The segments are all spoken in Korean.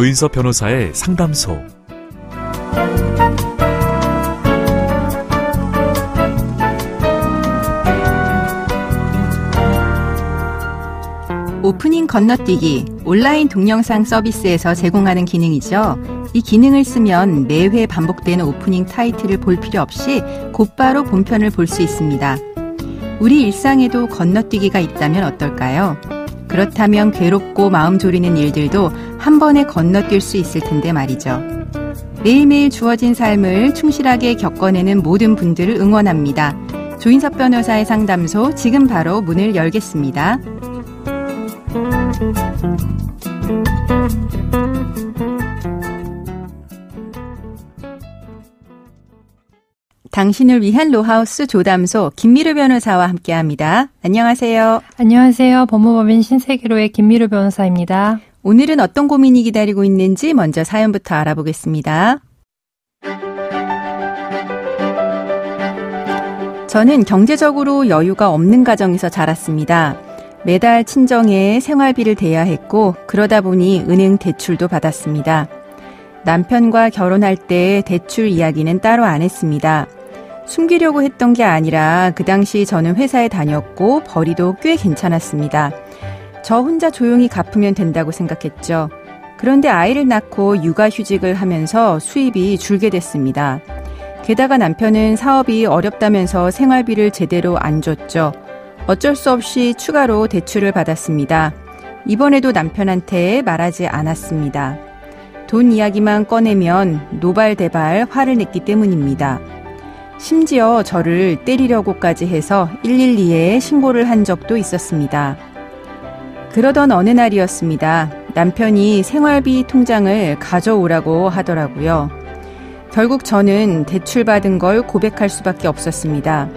조인섭 변호사의 상담소. 오프닝 건너뛰기, 온라인 동영상 서비스에서 제공하는 기능이죠. 이 기능을 쓰면 매회 반복되는 오프닝 타이틀을 볼 필요 없이 곧바로 본편을 볼 수 있습니다. 우리 일상에도 건너뛰기가 있다면 어떨까요? 그렇다면 괴롭고 마음 졸이는 일들도 한 번에 건너뛸 수 있을 텐데 말이죠. 매일매일 주어진 삶을 충실하게 겪어내는 모든 분들을 응원합니다. 조인섭 변호사의 상담소, 지금 바로 문을 열겠습니다. 당신을 위한 로하우스 조담소 김미루 변호사와 함께합니다. 안녕하세요. 안녕하세요. 법무법인 신세계로의 김미루 변호사입니다. 오늘은 어떤 고민이 기다리고 있는지 먼저 사연부터 알아보겠습니다. 저는 경제적으로 여유가 없는 가정에서 자랐습니다. 매달 친정에 생활비를 대야 했고 그러다 보니 은행 대출도 받았습니다. 남편과 결혼할 때 대출 이야기는 따로 안 했습니다. 숨기려고 했던 게 아니라 그 당시 저는 회사에 다녔고 벌이도 꽤 괜찮았습니다. 저 혼자 조용히 갚으면 된다고 생각했죠. 그런데 아이를 낳고 육아휴직을 하면서 수입이 줄게 됐습니다. 게다가 남편은 사업이 어렵다면서 생활비를 제대로 안 줬죠. 어쩔 수 없이 추가로 대출을 받았습니다. 이번에도 남편한테 말하지 않았습니다. 돈 이야기만 꺼내면 노발대발 화를 냈기 때문입니다. 심지어 저를 때리려고까지 해서 112에 신고를 한 적도 있었습니다. 그러던 어느 날이었습니다. 남편이 생활비 통장을 가져오라고 하더라고요. 결국 저는 대출받은 걸 고백할 수밖에 없었습니다.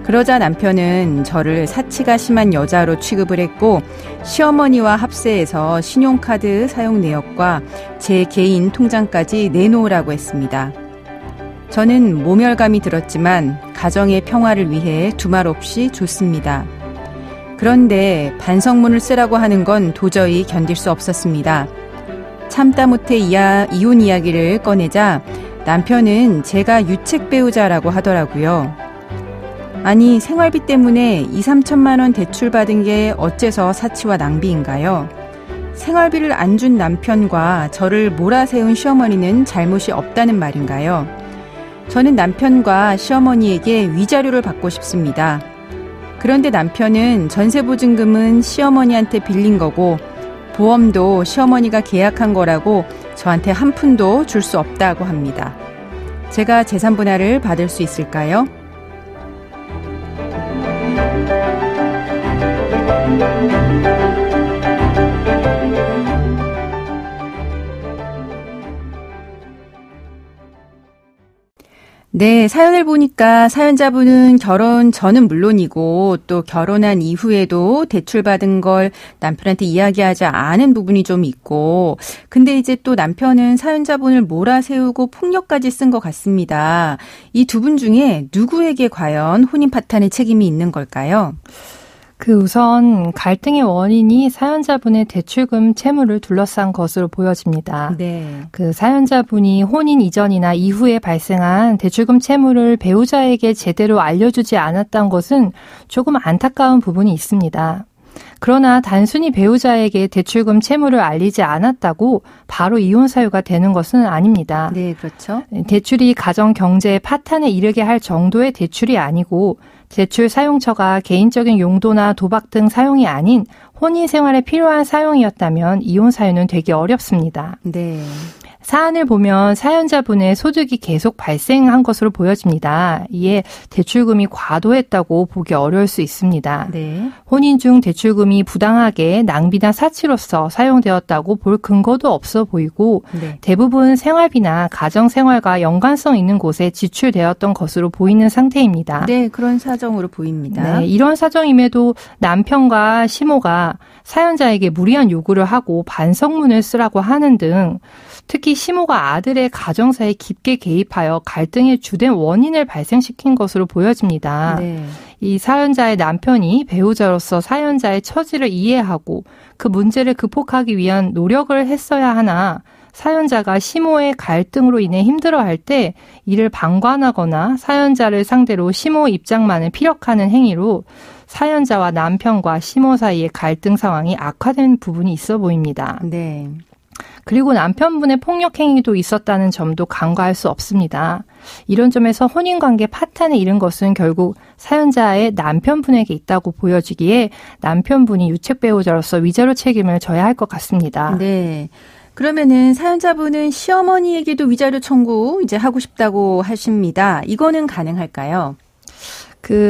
그러자 남편은 저를 사치가 심한 여자로 취급을 했고 시어머니와 합세해서 신용카드 사용 내역과 제 개인 통장까지 내놓으라고 했습니다. 저는 모멸감이 들었지만 가정의 평화를 위해 두말 없이 줬습니다. 그런데 반성문을 쓰라고 하는 건 도저히 견딜 수 없었습니다. 참다 못해 이혼 이야기를 꺼내자 남편은 제가 유책 배우자라고 하더라고요. 아니, 생활비 때문에 2, 3천만 원 대출받은 게 어째서 사치와 낭비인가요? 생활비를 안 준 남편과 저를 몰아세운 시어머니는 잘못이 없다는 말인가요? 저는 남편과 시어머니에게 위자료를 받고 싶습니다. 그런데 남편은 전세보증금은 시어머니한테 빌린 거고 보험도 시어머니가 계약한 거라고 저한테 한 푼도 줄 수 없다고 합니다. 제가 재산분할을 받을 수 있을까요? 네, 사연을 보니까 사연자분은 결혼 전은 물론이고 또 결혼한 이후에도 대출받은 걸 남편한테 이야기하지 않은 부분이 좀 있고, 근데 이제 또 남편은 사연자분을 몰아세우고 폭력까지 쓴 것 같습니다. 이 두 분 중에 누구에게 과연 혼인 파탄의 책임이 있는 걸까요? 우선 갈등의 원인이 사연자분의 대출금 채무를 둘러싼 것으로 보여집니다. 네. 사연자분이 혼인 이전이나 이후에 발생한 대출금 채무를 배우자에게 제대로 알려주지 않았던 것은 조금 안타까운 부분이 있습니다. 그러나 단순히 배우자에게 대출금 채무를 알리지 않았다고 바로 이혼 사유가 되는 것은 아닙니다. 네, 그렇죠. 대출이 가정 경제의 파탄에 이르게 할 정도의 대출이 아니고 대출 사용처가 개인적인 용도나 도박 등 사용이 아닌 혼인 생활에 필요한 사용이었다면 이혼 사유는 되기 어렵습니다. 네. 사안을 보면 사연자분의 소득이 계속 발생한 것으로 보여집니다. 이에 대출금이 과도했다고 보기 어려울 수 있습니다. 네. 혼인 중 대출금이 부당하게 낭비나 사치로서 사용되었다고 볼 근거도 없어 보이고 네. 대부분 생활비나 가정생활과 연관성 있는 곳에 지출되었던 것으로 보이는 상태입니다. 네, 그런 사정으로 보입니다. 네, 이런 사정임에도 남편과 시모가 사연자에게 무리한 요구를 하고 반성문을 쓰라고 하는 등 특히 시모가 아들의 가정사에 깊게 개입하여 갈등의 주된 원인을 발생시킨 것으로 보여집니다. 네. 이 사연자의 남편이 배우자로서 사연자의 처지를 이해하고 그 문제를 극복하기 위한 노력을 했어야 하나 사연자가 시모의 갈등으로 인해 힘들어할 때 이를 방관하거나 사연자를 상대로 시모 입장만을 피력하는 행위로 사연자와 남편과 시모 사이의 갈등 상황이 악화된 부분이 있어 보입니다. 네. 그리고 남편분의 폭력 행위도 있었다는 점도 간과할 수 없습니다. 이런 점에서 혼인관계 파탄에 이른 것은 결국 사연자의 남편분에게 있다고 보여지기에 남편분이 유책 배우자로서 위자료 책임을 져야 할 것 같습니다. 네. 그러면은 사연자분은 시어머니에게도 위자료 청구 이제 하고 싶다고 하십니다. 이거는 가능할까요?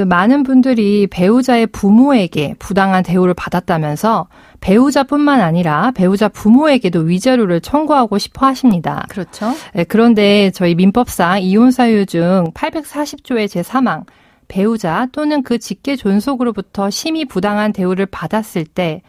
많은 분들이 배우자의 부모에게 부당한 대우를 받았다면서 배우자뿐만 아니라 배우자 부모에게도 위자료를 청구하고 싶어 하십니다. 그렇죠. 네, 그런데 저희 민법상 이혼 사유 중 840조의 제3항 배우자 또는 그 직계 존속으로부터 심히 부당한 대우를 받았을 때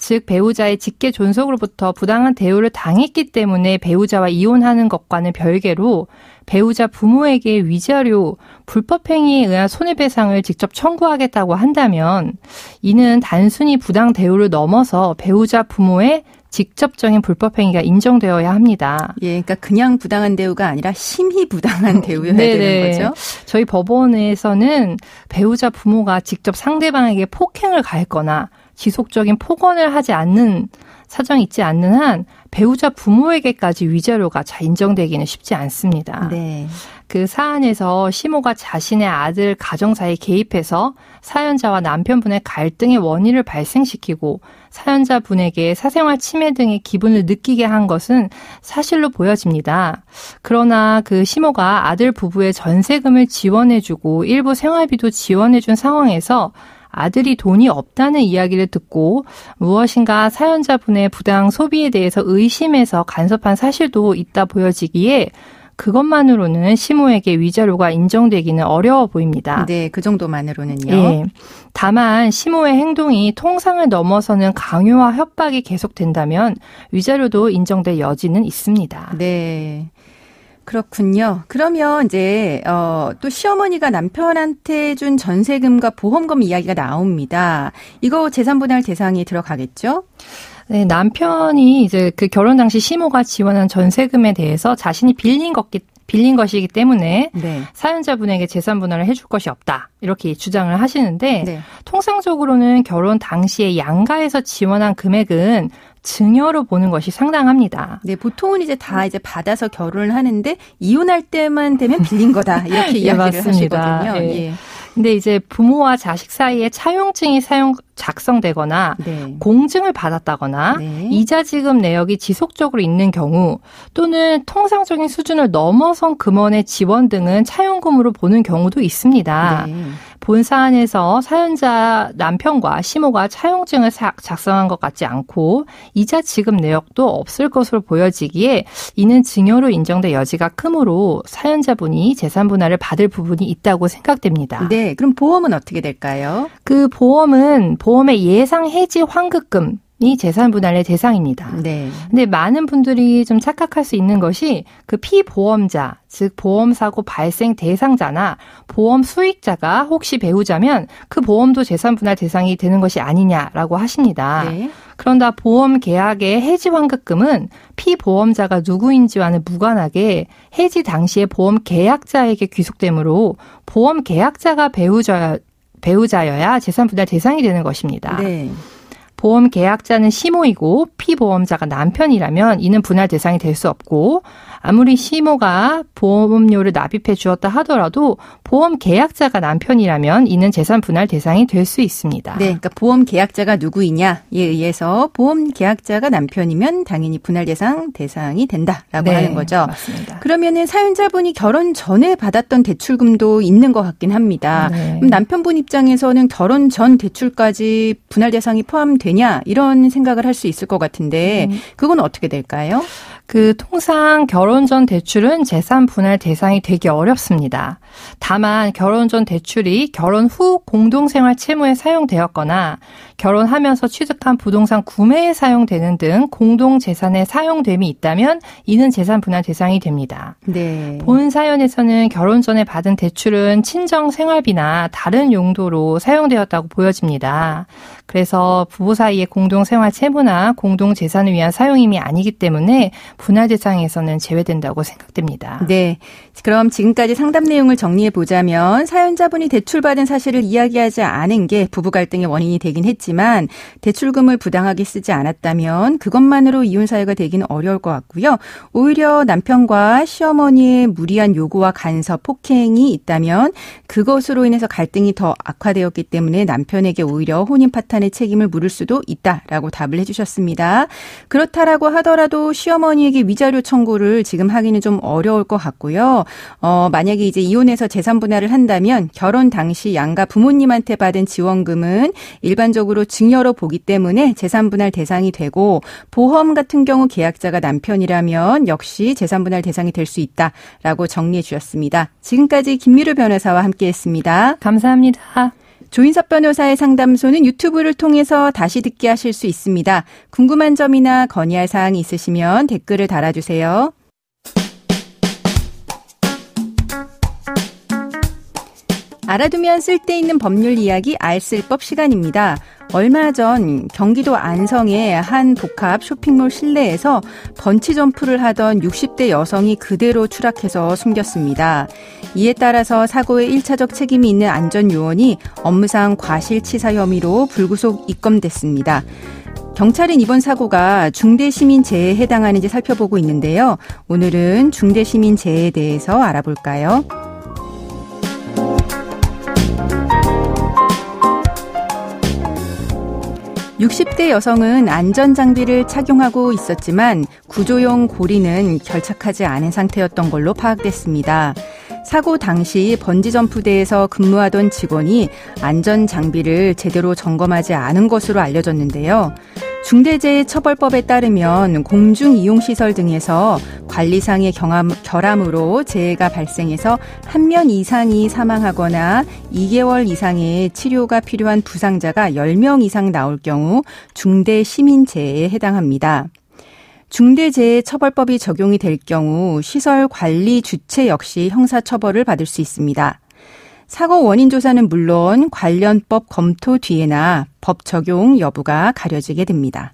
즉 배우자의 직계 존속으로부터 부당한 대우를 당했기 때문에 배우자와 이혼하는 것과는 별개로 배우자 부모에게 위자료, 불법행위에 의한 손해배상을 직접 청구하겠다고 한다면 이는 단순히 부당 대우를 넘어서 배우자 부모의 직접적인 불법행위가 인정되어야 합니다. 예, 그러니까 그냥 부당한 대우가 아니라 심히 부당한 대우여야 되는 거죠? 저희 법원에서는 배우자 부모가 직접 상대방에게 폭행을 가했거나 지속적인 폭언을 하지 않는 사정이 있지 않는 한 배우자 부모에게까지 위자료가 잘 인정되기는 쉽지 않습니다. 네. 그 사안에서 시모가 자신의 아들 가정사에 개입해서 사연자와 남편분의 갈등의 원인을 발생시키고 사연자분에게 사생활 침해 등의 기분을 느끼게 한 것은 사실로 보여집니다. 그러나 그 시모가 아들 부부의 전세금을 지원해주고 일부 생활비도 지원해준 상황에서 아들이 돈이 없다는 이야기를 듣고 무엇인가 사연자분의 부당 소비에 대해서 의심해서 간섭한 사실도 있다 보여지기에 그것만으로는 시모에게 위자료가 인정되기는 어려워 보입니다. 네, 그 정도만으로는요. 예. 다만 시모의 행동이 통상을 넘어서는 강요와 협박이 계속된다면 위자료도 인정될 여지는 있습니다. 네. 그렇군요. 그러면 이제 또 시어머니가 남편한테 준 전세금과 보험금 이야기가 나옵니다. 이거 재산분할 대상에 들어가겠죠? 네, 남편이 이제 그 결혼 당시 시모가 지원한 전세금에 대해서 자신이 빌린 것이기 때문에 네. 사연자분에게 재산 분할을 해줄 것이 없다. 이렇게 주장을 하시는데 네. 통상적으로는 결혼 당시에 양가에서 지원한 금액은 증여로 보는 것이 상당합니다. 네, 보통은 이제 다 이제 받아서 결혼을 하는데 이혼할 때만 되면 빌린 거다. 이렇게 이야기를 맞습니다. 하시거든요. 예. 예. 근데 이제 부모와 자식 사이에 차용증이 작성되거나 네. 공증을 받았다거나 네. 이자 지급 내역이 지속적으로 있는 경우 또는 통상적인 수준을 넘어선 금원의 지원 등은 차용금으로 보는 경우도 있습니다. 네. 본 사안에서 사연자 남편과 시모가 차용증을 작성한 것 같지 않고 이자 지급 내역도 없을 것으로 보여지기에 이는 증여로 인정될 여지가 크므로 사연자분이 재산 분할을 받을 부분이 있다고 생각됩니다. 네, 그럼 보험은 어떻게 될까요? 그 보험의 예상 해지 환급금 이 재산 분할의 대상입니다. 네. 근데 많은 분들이 좀 착각할 수 있는 것이 그 피보험자, 즉 보험사고 발생 대상자나 보험 수익자가 혹시 배우자면 그 보험도 재산 분할 대상이 되는 것이 아니냐라고 하십니다. 네. 그런다 보험 계약의 해지 환급금은 피보험자가 누구인지와는 무관하게 해지 당시에 보험 계약자에게 귀속되므로 보험 계약자가 배우자여야 재산 분할 대상이 되는 것입니다. 네. 보험 계약자는 시모이고 피보험자가 남편이라면 이는 분할 대상이 될 수 없고 아무리 시모가 보험료를 납입해 주었다 하더라도 보험 계약자가 남편이라면 이는 재산 분할 대상이 될 수 있습니다. 네, 그러니까 보험 계약자가 누구이냐에 의해서 보험 계약자가 남편이면 당연히 분할 대상이 된다라고 네, 하는 거죠. 맞습니다. 그러면은 사연자분이 결혼 전에 받았던 대출금도 있는 것 같긴 합니다. 네. 그럼 남편분 입장에서는 결혼 전 대출까지 분할 대상이 포함되냐 이런 생각을 할 수 있을 것 같은데 그건 어떻게 될까요? 통상 결혼 전 대출은 재산 분할 대상이 되기 어렵습니다. 다만 결혼 전 대출이 결혼 후 공동생활 채무에 사용되었거나 결혼하면서 취득한 부동산 구매에 사용되는 등 공동재산의 사용됨이 있다면 이는 재산 분할 대상이 됩니다. 네. 본 사연에서는 결혼 전에 받은 대출은 친정 생활비나 다른 용도로 사용되었다고 보여집니다. 그래서 부부 사이의 공동생활 채무나 공동재산을 위한 사용임이 아니기 때문에 분할 대상에서는 제외된다고 생각됩니다. 네. 그럼 지금까지 상담 내용을 정리해 보자면 사연자분이 대출받은 사실을 이야기하지 않은 게 부부 갈등의 원인이 되긴 했지만 대출금을 부당하게 쓰지 않았다면 그것만으로 이혼 사유가 되기는 어려울 것 같고요. 오히려 남편과 시어머니의 무리한 요구와 간섭, 폭행이 있다면 그것으로 인해서 갈등이 더 악화되었기 때문에 남편에게 오히려 혼인 파탄의 책임을 물을 수도 있다라고 답을 해주셨습니다. 그렇다라고 하더라도 시어머니에게 위자료 청구를 지금 하기는 좀 어려울 것 같고요. 만약에 이제 이혼해서 재산 분할을 한다면 결혼 당시 양가 부모님한테 받은 지원금은 일반적으로 증여로 보기 때문에 재산 분할 대상이 되고 보험 같은 경우 계약자가 남편이라면 역시 재산 분할 대상이 될 수 있다라고 정리해 주셨습니다. 지금까지 김미루 변호사와 함께했습니다. 감사합니다. 조인섭 변호사의 상담소는 유튜브를 통해서 다시 듣게 하실 수 있습니다. 궁금한 점이나 건의할 사항이 있으시면 댓글을 달아주세요. 알아두면 쓸데있는 법률 이야기 알쓸법 시간입니다. 얼마 전 경기도 안성의 한 복합 쇼핑몰 실내에서 번치점프를 하던 60대 여성이 그대로 추락해서 숨졌습니다. 이에 따라서 사고의 1차적 책임이 있는 안전요원이 업무상 과실치사 혐의로 불구속 입건됐습니다. 경찰은 이번 사고가 중대시민재해에 해당하는지 살펴보고 있는데요. 오늘은 중대시민재해에 대해서 알아볼까요? 60대 여성은 안전장비를 착용하고 있었지만 구조용 고리는 결착하지 않은 상태였던 걸로 파악됐습니다. 사고 당시 번지점프대에서 근무하던 직원이 안전장비를 제대로 점검하지 않은 것으로 알려졌는데요. 중대재해처벌법에 따르면 공중이용시설 등에서 관리상의 결함으로 재해가 발생해서 한 명 이상이 사망하거나 2개월 이상의 치료가 필요한 부상자가 10명 이상 나올 경우 중대시민재해에 해당합니다. 중대재해처벌법이 적용이 될 경우 시설 관리 주체 역시 형사처벌을 받을 수 있습니다. 사고 원인 조사는 물론 관련 법 검토 뒤에나 법 적용 여부가 가려지게 됩니다.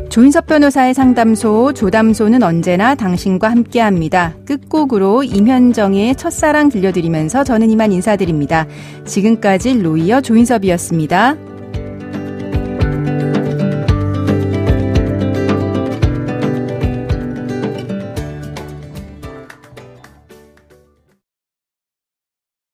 조인섭 변호사의 상담소 조담소는 언제나 당신과 함께합니다. 끝곡으로 임현정의 첫사랑 들려드리면서 저는 이만 인사드립니다. 지금까지 로이어 조인섭이었습니다.